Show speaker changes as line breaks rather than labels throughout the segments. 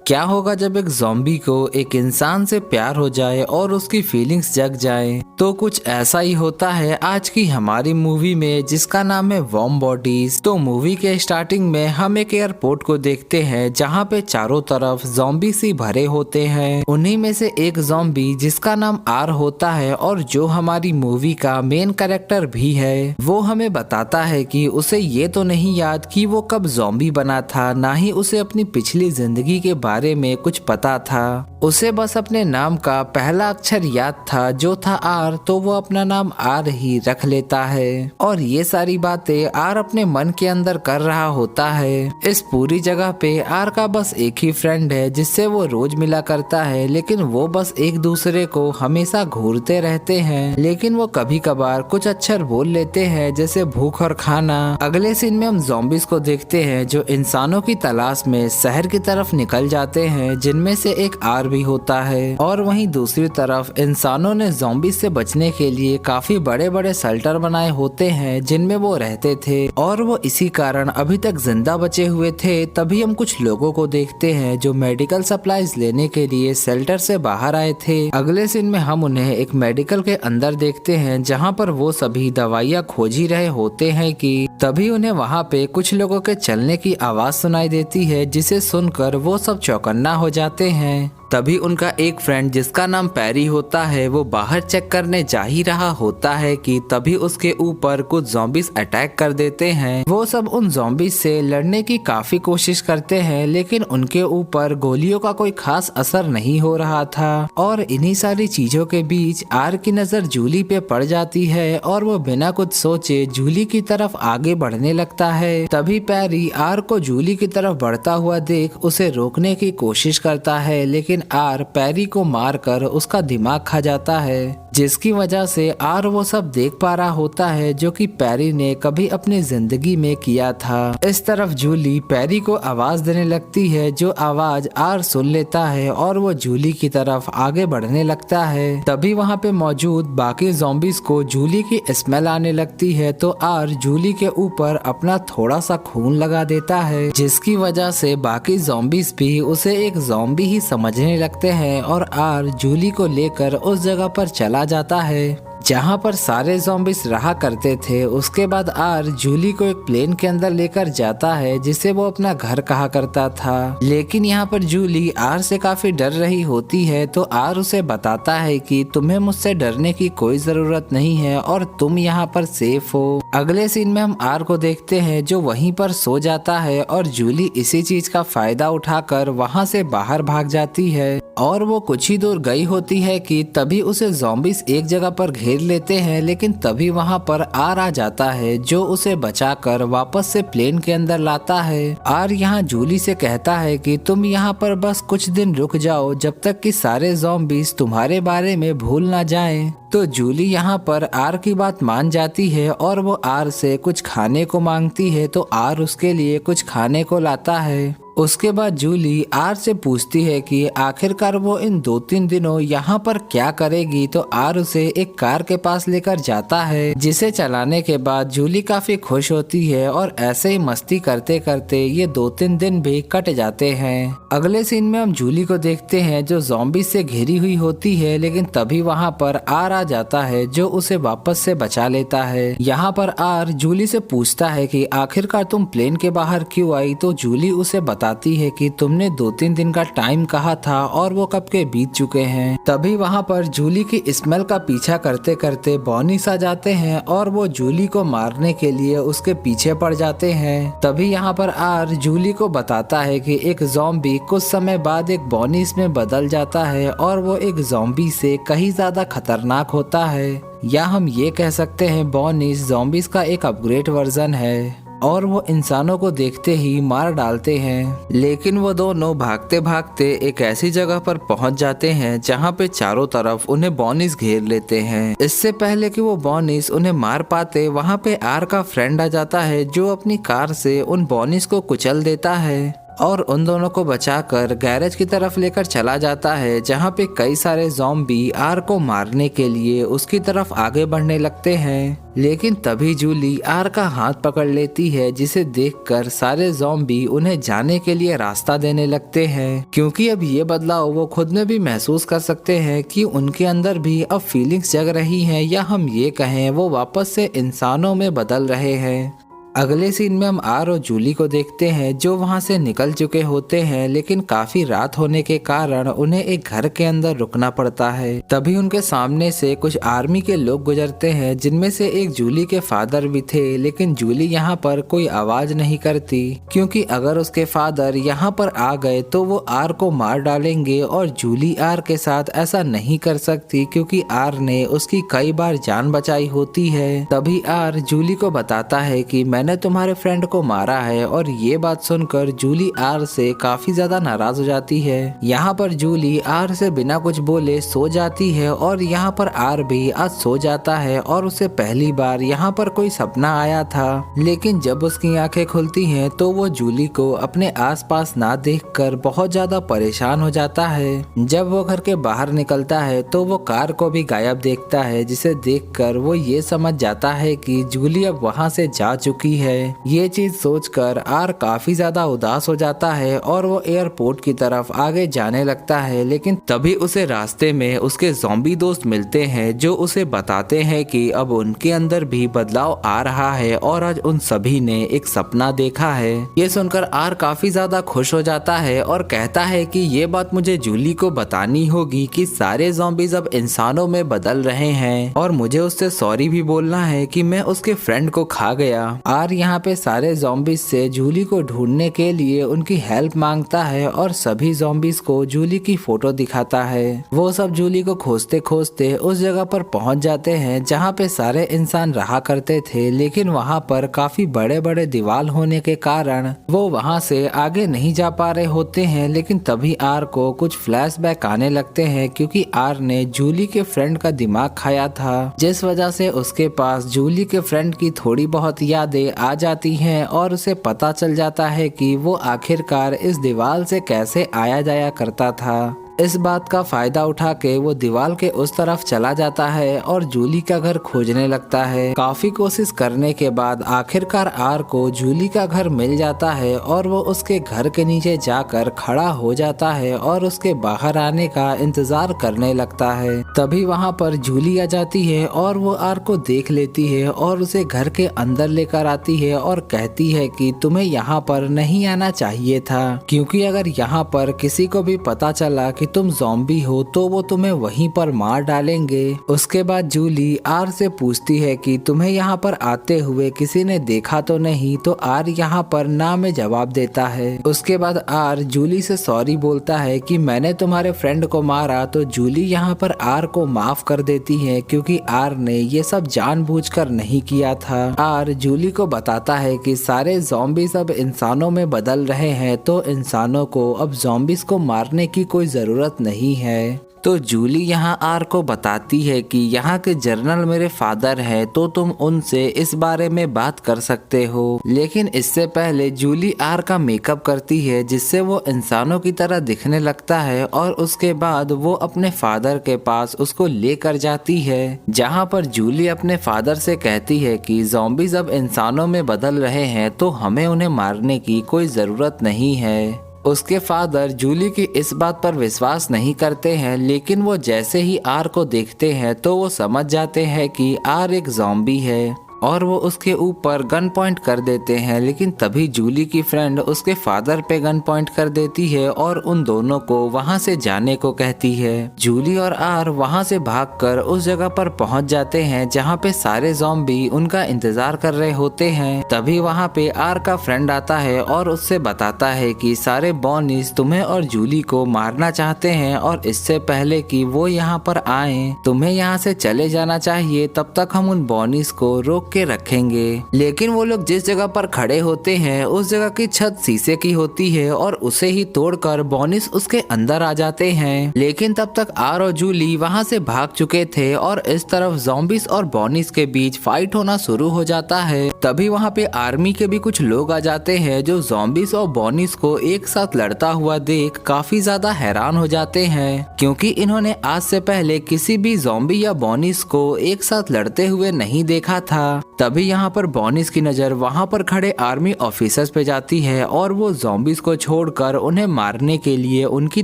क्या होगा जब एक ज़ॉम्बी को एक इंसान से प्यार हो जाए और उसकी फीलिंग्स जग जाए। तो कुछ ऐसा ही होता है आज की हमारी मूवी में, जिसका नाम है वार्म बॉडीज। तो मूवी के स्टार्टिंग में हम एक एयरपोर्ट को देखते हैं जहाँ पे चारों तरफ ज़ॉम्बी सी भरे होते हैं। उन्हीं में से एक ज़ॉम्बी जिसका नाम आर होता है और जो हमारी मूवी का मेन कैरेक्टर भी है, वो हमें बताता है कि उसे ये तो नहीं याद कि वो कब ज़ॉम्बी बना था, ना ही उसे अपनी पिछली जिंदगी के बारे में कुछ पता था। उसे बस अपने नाम का पहला अक्षर याद था जो था आर, तो वो अपना नाम आर ही रख लेता है और ये सारी बातें आर अपने मन के अंदर कर रहा होता है। इस पूरी जगह पे आर का बस एक ही फ्रेंड है जिससे वो रोज मिला करता है, लेकिन वो बस एक दूसरे को हमेशा घूरते रहते हैं। लेकिन वो कभी कभार कुछ अक्षर बोल लेते हैं जैसे भूख और खाना। अगले सीन में हम ज़ॉम्बीज को देखते हैं जो इंसानों की तलाश में शहर की तरफ निकल जाते हैं, जिनमें से एक आर भी होता है। और वहीं दूसरी तरफ इंसानों ने ज़ॉम्बी से बचने के लिए काफी बड़े बड़े शेल्टर बनाए होते हैं जिनमें वो रहते थे और वो इसी कारण अभी तक जिंदा बचे हुए थे। तभी हम कुछ लोगों को देखते हैं जो मेडिकल सप्लाईज लेने के लिए शेल्टर से बाहर आए थे। अगले सीन में हम उन्हें एक मेडिकल के अंदर देखते हैं जहाँ पर वो सभी दवाइयाँ खोज ही रहे होते हैं कि तभी उन्हें वहाँ पे कुछ लोगों के चलने की आवाज सुनाई देती है, जिसे सुनकर वो सब चौकन्ना हो जाते हैं। तभी उनका एक फ्रेंड जिसका नाम पैरी होता है वो बाहर चेक करने जा ही रहा होता है कि तभी उसके ऊपर कुछ ज़ॉम्बीज अटैक कर देते हैं। वो सब उन ज़ॉम्बीज से लड़ने की काफी कोशिश करते हैं, लेकिन उनके ऊपर गोलियों का कोई खास असर नहीं हो रहा था। और इन्हीं सारी चीजों के बीच आर की नजर जूली पे पड़ जाती है और वो बिना कुछ सोचे जूली की तरफ आगे बढ़ने लगता है। तभी पैरी आर को जूली की तरफ बढ़ता हुआ देख उसे रोकने की कोशिश करता है, लेकिन आर पैरी को मारकर उसका दिमाग खा जाता है, जिसकी वजह से आर वो सब देख पा रहा होता है जो कि पैरी ने कभी अपनी जिंदगी में किया था। इस तरफ जूली पैरी को आवाज देने लगती है, जो आवाज आर सुन लेता है और वो जूली की तरफ आगे बढ़ने लगता है। तभी वहाँ पे मौजूद बाकी ज़ॉम्बीज को जूली की स्मेल आने लगती है, तो आर जूली के ऊपर अपना थोड़ा सा खून लगा देता है, जिसकी वजह से बाकी ज़ॉम्बीज भी उसे एक ज़ॉम्बी ही समझने लगते हैं और आर जूली को लेकर उस जगह पर चला जाता है जहाँ पर सारे ज़ॉम्बीज रहा करते थे। उसके बाद आर जूली को एक प्लेन के अंदर लेकर जाता है जिसे वो अपना घर कहा करता था, लेकिन यहाँ पर जूली आर से काफी डर रही होती है, तो आर उसे बताता है कि तुम्हें मुझसे डरने की कोई जरूरत नहीं है और तुम यहाँ पर सेफ हो। अगले सीन में हम आर को देखते हैं जो वहीं पर सो जाता है और जूली इसी चीज का फायदा उठाकर वहाँ से बाहर भाग जाती है और वो कुछ ही दूर गई होती है कि तभी उसे ज़ॉम्बीज एक जगह पर घेर लेते हैं, लेकिन तभी वहाँ पर आर आ जाता है जो उसे बचाकर वापस से प्लेन के अंदर लाता है। आर यहाँ जूली से कहता है कि तुम यहाँ पर बस कुछ दिन रुक जाओ जब तक कि सारे ज़ॉम्बीज तुम्हारे बारे में भूल ना जाएं। तो जूली यहाँ पर आर की बात मान जाती है और वो आर से कुछ खाने को मांगती है, तो आर उसके लिए कुछ खाने को लाता है। उसके बाद जूली आर से पूछती है कि आखिरकार वो इन 2-3 दिनों यहाँ पर क्या करेगी, तो आर उसे एक कार के पास लेकर जाता है, जिसे चलाने के बाद जूली काफी खुश होती है और ऐसे ही मस्ती करते करते ये 2-3 दिन भी कट जाते हैं। अगले सीन में हम जूली को देखते हैं जो ज़ॉम्बी से घिरी हुई होती है, लेकिन तभी वहाँ पर आर आ जाता है जो उसे वापस से बचा लेता है। यहाँ पर आर जूली से पूछता है कि आखिरकार तुम प्लेन के बाहर क्यों आई, तो जूली उसे बताती है कि तुमने 2-3 दिन का टाइम कहा था और वो कब के बीत चुके हैं। तभी वहाँ पर जूली की स्मेल का पीछा करते करते बॉनीस आ जाते हैं और वो जूली को मारने के लिए उसके पीछे पड़ जाते हैं। तभी यहाँ पर आर जूली को बताता है कि एक ज़ॉम्बी कुछ समय बाद एक बॉनीस में बदल जाता है और वो एक ज़ॉम्बी से कहीं ज्यादा खतरनाक होता है, या हम ये कह सकते हैं बॉनीस ज़ॉम्बीज का एक अपग्रेड वर्जन है और वो इंसानों को देखते ही मार डालते हैं। लेकिन वो दोनों भागते भागते एक ऐसी जगह पर पहुंच जाते हैं जहां पे चारों तरफ उन्हें बॉनीस घेर लेते हैं। इससे पहले कि वो बॉनीस उन्हें मार पाते, वहां पे आर का फ्रेंड आ जाता है जो अपनी कार से उन बॉनीस को कुचल देता है और उन दोनों को बचाकर गैरेज की तरफ लेकर चला जाता है, जहाँ पे कई सारे ज़ॉम्बी आर को मारने के लिए उसकी तरफ आगे बढ़ने लगते हैं। लेकिन तभी जूली आर का हाथ पकड़ लेती है, जिसे देखकर सारे ज़ॉम्बी उन्हें जाने के लिए रास्ता देने लगते हैं, क्योंकि अब ये बदलाव वो खुद में भी महसूस कर सकते हैं कि उनके अंदर भी अब फीलिंग्स जग रही हैं, या हम ये कहें वो वापस से इंसानों में बदल रहे हैं। अगले सीन में हम आर और जूली को देखते हैं, जो वहां से निकल चुके होते हैं, लेकिन काफी रात होने के कारण उन्हें एक घर के अंदर रुकना पड़ता है। तभी उनके सामने से कुछ आर्मी के लोग गुजरते हैं, जिनमें से एक जूली के फादर भी थे। लेकिन जूली यहाँ पर कोई आवाज नहीं करती, क्योंकि अगर उसके फादर यहाँ पर आ गए तो वो आर को मार डालेंगे, और जूली आर के साथ ऐसा नहीं कर सकती, क्योंकि आर ने उसकी कई बार जान बचाई होती है। तभी आर जूली को बताता है कि मैंने तुम्हारे फ्रेंड को मारा है, और ये बात सुनकर जूली आर से काफी ज्यादा नाराज हो जाती है। यहाँ पर जूली आर से बिना कुछ बोले सो जाती है, और यहाँ पर आर भी आज सो जाता है, और उसे पहली बार यहाँ पर कोई सपना आया था। लेकिन जब उसकी आंखें खुलती हैं तो वो जूली को अपने आसपास ना देखकर बहुत ज्यादा परेशान हो जाता है। जब वो घर के बाहर निकलता है तो वो कार को भी गायब देखता है, जिसे देखकर वो ये समझ जाता है कि जूली अब वहाँ से जा चुकी है। ये चीज सोचकर आर काफी ज्यादा उदास हो जाता है, और वो एयरपोर्ट की तरफ आगे जाने लगता है। लेकिन तभी उसे रास्ते में उसके ज़ॉम्बी दोस्त मिलते हैं, जो उसे बताते हैं कि अब उनके अंदर भी बदलाव आ रहा है, और आज उन सभी ने एक सपना देखा है। ये सुनकर आर काफी ज्यादा खुश हो जाता है और कहता है कि ये बात मुझे जूली को बतानी होगी कि सारे ज़ॉम्बीज अब इंसानों में बदल रहे हैं, और मुझे उससे सॉरी भी बोलना है कि मैं उसके फ्रेंड को खा गया। आर यहाँ पे सारे ज़ॉम्बीज से जूली को ढूंढने के लिए उनकी हेल्प मांगता है, और सभी ज़ॉम्बीज को जूली की फोटो दिखाता है। वो सब जूली को खोजते खोजते उस जगह पर पहुंच जाते हैं जहाँ पे सारे इंसान रहा करते थे, लेकिन वहाँ पर काफी बड़े बड़े दीवार होने के कारण वो वहाँ से आगे नहीं जा पा रहे होते हैं। लेकिन तभी आर को कुछ फ्लैशबैक आने लगते हैं, क्योंकि आर ने जूली के फ्रेंड का दिमाग खाया था, जिस वजह से उसके पास जूली के फ्रेंड की थोड़ी बहुत यादें आ जाती हैं, और उसे पता चल जाता है कि वो आखिरकार इस दीवार से कैसे आया जाया करता था। इस बात का फायदा उठा के वो दीवार के उस तरफ चला जाता है और जूली का घर खोजने लगता है। काफी कोशिश करने के बाद आखिरकार आर को जूली का घर मिल जाता है, और वो उसके घर के नीचे जाकर खड़ा हो जाता है और उसके बाहर आने का इंतजार करने लगता है। तभी वहाँ पर जूली आ जाती है, और वो आर को देख लेती है और उसे घर के अंदर लेकर आती है, और कहती है कि तुम्हें यहाँ पर नहीं आना चाहिए था, क्योंकि अगर यहाँ पर किसी को भी पता चला कि तुम ज़ॉम्बी हो तो वो तुम्हें वहीं पर मार डालेंगे। उसके बाद जूली आर से पूछती है कि तुम्हें यहाँ पर आते हुए किसी ने देखा तो नहीं, तो आर यहाँ पर ना में जवाब देता है। उसके बाद आर जूली से सॉरी बोलता है कि मैंने तुम्हारे फ्रेंड को मारा, तो जूली यहाँ पर आर को माफ कर देती है, क्योंकि आर ने ये सब जानबूझकर नहीं किया था। आर जूली को बताता है कि सारे ज़ॉम्बीज अब इंसानों में बदल रहे हैं, तो इंसानों को अब ज़ॉम्बीज को मारने की कोई जरूरत नहीं है। तो जूली यहाँ आर को बताती है कि यहाँ के जनरल मेरे फादर हैं, तो तुम उनसे इस बारे में बात कर सकते हो। लेकिन इससे पहले जूली आर का मेकअप करती है, जिससे वो इंसानों की तरह दिखने लगता है, और उसके बाद वो अपने फादर के पास उसको लेकर जाती है, जहाँ पर जूली अपने फादर से कहती है कि ज़ॉम्बीज अब इंसानों में बदल रहे हैं, तो हमें उन्हें मारने की कोई जरूरत नहीं है। उसके फादर जूली की इस बात पर विश्वास नहीं करते हैं, लेकिन वो जैसे ही आर को देखते हैं तो वो समझ जाते हैं कि आर एक ज़ॉम्बी है, और वो उसके ऊपर गन पॉइंट कर देते हैं। लेकिन तभी जूली की फ्रेंड उसके फादर पे गन पॉइंट कर देती है और उन दोनों को वहाँ से जाने को कहती है। जूली और आर वहाँ से भागकर उस जगह पर पहुँच जाते हैं जहाँ पे सारे ज़ॉम्बी उनका इंतजार कर रहे होते हैं। तभी वहाँ पे आर का फ्रेंड आता है और उससे बताता है कि सारे बॉनीज तुम्हें और जूली को मारना चाहते हैं, और इससे पहले कि वो यहाँ पर आए तुम्हें यहाँ से चले जाना चाहिए, तब तक हम उन बॉनीज को रोक रोक के रखेंगे। लेकिन वो लोग जिस जगह पर खड़े होते हैं उस जगह की छत शीशे की होती है और उसे ही तोड़कर बॉनिस उसके अंदर आ जाते हैं। लेकिन तब तक आर और जूली वहाँ से भाग चुके थे और इस तरफ ज़ॉम्बीज और बॉनिस के बीच फाइट होना शुरू हो जाता है। तभी वहाँ पे आर्मी के भी कुछ लोग आ जाते हैं जो ज़ॉम्बीज और बॉनिस को एक साथ लड़ता हुआ देख काफी ज्यादा हैरान हो जाते हैं, क्योंकि इन्होंने आज से पहले किसी भी ज़ॉम्बी या बॉनिस को एक साथ लड़ते हुए नहीं देखा था। तभी यहाँ पर बॉनिस की नजर वहाँ पर खड़े आर्मी ऑफिसर्स पे जाती है और वो ज़ॉम्बीज को छोड़कर उन्हें मारने के लिए उनकी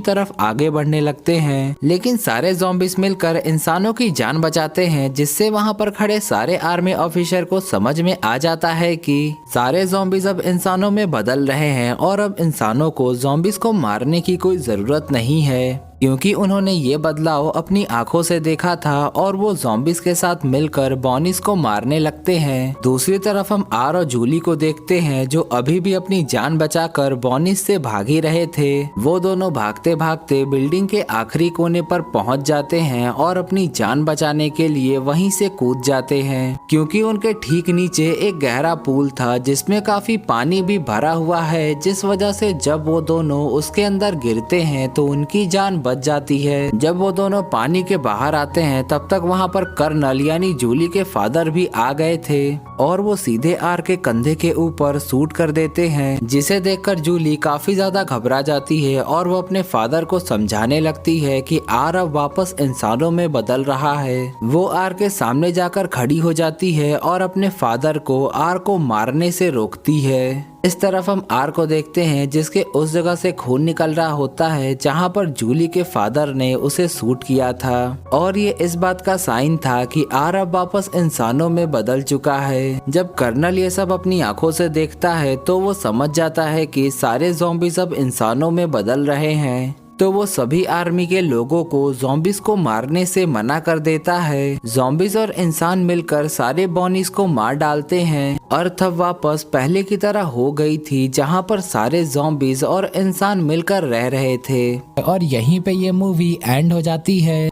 तरफ आगे बढ़ने लगते हैं। लेकिन सारे ज़ॉम्बीज मिलकर इंसानों की जान बचाते हैं, जिससे वहाँ पर खड़े सारे आर्मी ऑफिसर को समझ में आ जाता है कि सारे ज़ॉम्बीज अब इंसानों में बदल रहे हैं और अब इंसानों को ज़ॉम्बीज को मारने की कोई जरूरत नहीं है, क्योंकि उन्होंने ये बदलाव अपनी आंखों से देखा था और वो ज़ॉम्बीज के साथ मिलकर बॉनिस को मारने लगते हैं। दूसरी तरफ हम आर और जूली को देखते हैं जो अभी भी अपनी जान बचाकर बॉनिस से भाग ही रहे थे। वो दोनों भागते भागते बिल्डिंग के आखिरी कोने पर पहुंच जाते हैं और अपनी जान बचाने के लिए वहीं से कूद जाते हैं, क्योंकि उनके ठीक नीचे एक गहरा पूल था जिसमें काफी पानी भी भरा हुआ है, जिस वजह से जब वो दोनों उसके अंदर गिरते हैं तो उनकी जान बच जाती है। जब वो दोनों पानी के बाहर आते हैं तब तक वहाँ पर कर्नल यानी जूली के फादर भी आ गए थे और वो सीधे आर के कंधे के ऊपर शूट कर देते हैं, जिसे देखकर जूली काफी ज्यादा घबरा जाती है और वो अपने फादर को समझाने लगती है कि आर अब वापस इंसानों में बदल रहा है। वो आर के सामने जाकर खड़ी हो जाती है और अपने फादर को आर को मारने से रोकती है। इस तरफ हम आर को देखते हैं जिसके उस जगह से खून निकल रहा होता है जहां पर जूली के फादर ने उसे शूट किया था, और ये इस बात का साइन था कि आर अब वापस इंसानों में बदल चुका है। जब कर्नल ये सब अपनी आंखों से देखता है तो वो समझ जाता है कि सारे ज़ॉम्बीज अब इंसानों में बदल रहे हैं, तो वो सभी आर्मी के लोगों को ज़ॉम्बीज को मारने से मना कर देता है। ज़ॉम्बीज और इंसान मिलकर सारे बॉनिस को मार डालते हैं। अर्थ अब वापस पहले की तरह हो गई थी जहां पर सारे ज़ॉम्बीज और इंसान मिलकर रह रहे थे। और यहीं पे ये मूवी एंड हो जाती है।